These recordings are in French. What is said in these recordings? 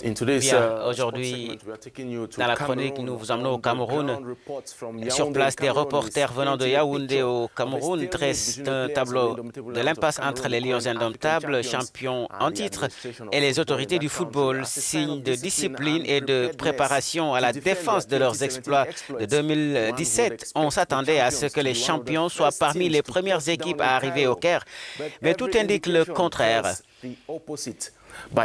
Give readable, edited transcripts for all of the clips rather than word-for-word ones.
Bien, aujourd'hui, dans la chronique, nous vous emmenons au Cameroun. Sur place, des reporters venant de Yaoundé au Cameroun dressent un tableau de l'impasse entre les Lions indomptables, champions en titre, et les autorités du football, signe de discipline et de préparation à la défense de leurs exploits de 2017. On s'attendait à ce que les champions soient parmi les premières équipes à arriver au Caire, mais tout indique le contraire.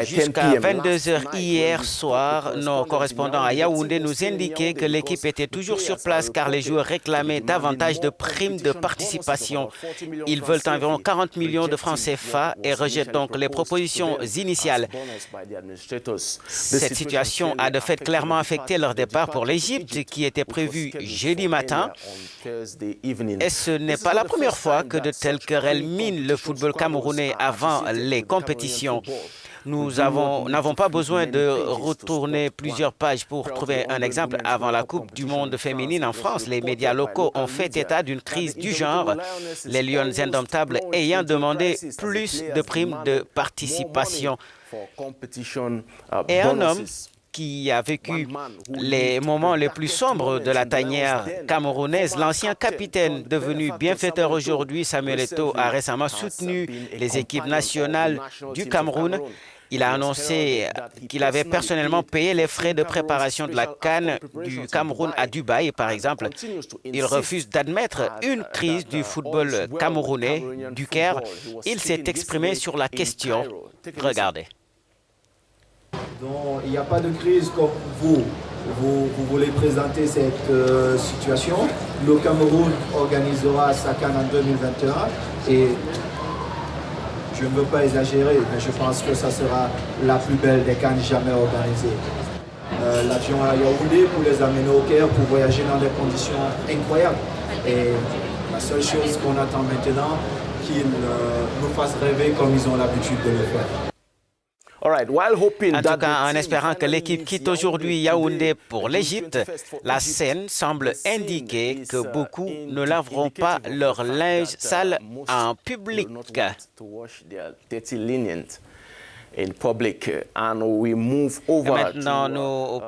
Jusqu'à 22 heures hier soir, nos correspondants à Yaoundé nous indiquaient que l'équipe était toujours sur place car les joueurs réclamaient davantage de primes de participation. Ils veulent environ 40 millions de francs CFA et rejettent donc les propositions initiales. Cette situation a de fait clairement affecté leur départ pour l'Égypte qui était prévu jeudi matin. Et ce n'est pas la première fois que de telles querelles minent le football camerounais avant les compétitions. Nous n'avons pas besoin de retourner plusieurs pages pour trouver un exemple. Avant la Coupe du monde féminine en France, les médias locaux ont fait état d'une crise du genre, les Lions indomptables ayant demandé plus de primes de participation. Et un homme qui a vécu les moments les plus sombres de la tanière camerounaise, l'ancien capitaine devenu bienfaiteur aujourd'hui, Samuel Eto'o, a récemment soutenu les équipes nationales du Cameroun. Il a annoncé qu'il avait personnellement payé les frais de préparation de la CAN du Cameroun à Dubaï, par exemple. Il refuse d'admettre une crise du football camerounais du Caire. Il s'est exprimé sur la question. Regardez. Donc, il n'y a pas de crise comme vous voulez présenter cette situation. Le Cameroun organisera sa CAN en 2021 et je ne veux pas exagérer, mais je pense que ça sera la plus belle des CAN jamais organisées. L'avion à Yaoundé pour les amener au Caire, pour voyager dans des conditions incroyables. Et la seule chose qu'on attend maintenant, qu'ils nous fassent rêver comme ils ont l'habitude de le faire. En tout cas, en espérant que l'équipe quitte aujourd'hui Yaoundé pour l'Égypte, la scène semble indiquer que beaucoup ne laveront pas leur linge sale en public. Maintenant, nous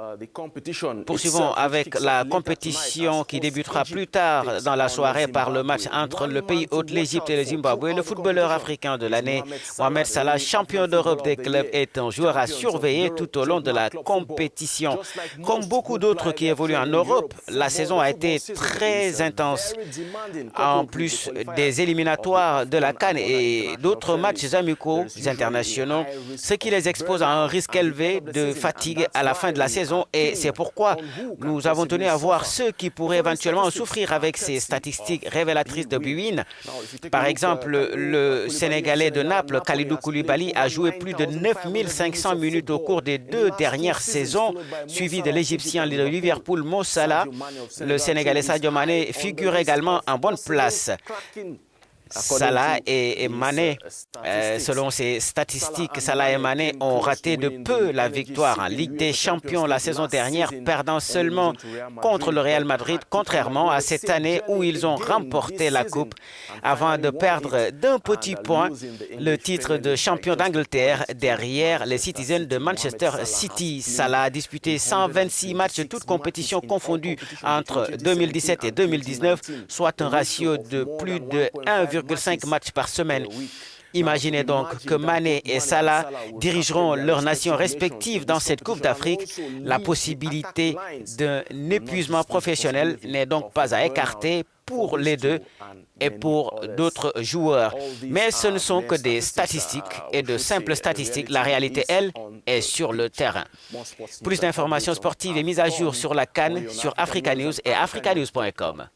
poursuivons avec la compétition qui débutera plus tard dans la soirée par le match entre le pays hôte, l'Égypte et le Zimbabwe. Le footballeur africain de l'année, Mohamed Salah, champion d'Europe des clubs, est un joueur à surveiller tout au long de la compétition. Comme beaucoup d'autres qui évoluent en Europe, la saison a été très intense. En plus des éliminatoires de la CAN et d'autres matchs amicaux internationaux, ce qui les expose à un risque élevé de fatigue à la fin de la saison et c'est pourquoi nous avons tenu à voir ceux qui pourraient éventuellement souffrir avec ces statistiques révélatrices de Bwin. Par exemple, le Sénégalais de Naples, Kalidou Koulibaly, a joué plus de 9500 minutes au cours des 2 dernières saisons, suivi de l'Égyptien de Liverpool, Mo Salah. Le Sénégalais Sadio Mané figure également en bonne place. Salah et Mané, selon ces statistiques, Salah et Mané ont raté de peu la victoire en Ligue des Champions la saison dernière, perdant seulement contre le Real Madrid, contrairement à cette année où ils ont remporté la Coupe, avant de perdre d'un petit point le titre de champion d'Angleterre derrière les Citizens de Manchester City. Salah a disputé 126 matchs, toutes compétitions confondues entre 2017 et 2019, soit un ratio de plus de 1,5 matchs par semaine. Imaginez donc que Mané et Salah dirigeront leurs nations respectives dans cette Coupe d'Afrique. La possibilité d'un épuisement professionnel n'est donc pas à écarter pour les deux et pour d'autres joueurs. Mais ce ne sont que des statistiques et de simples statistiques. La réalité, elle, est sur le terrain. Plus d'informations sportives et mises à jour sur la CAN sur Africa News et africanews.com.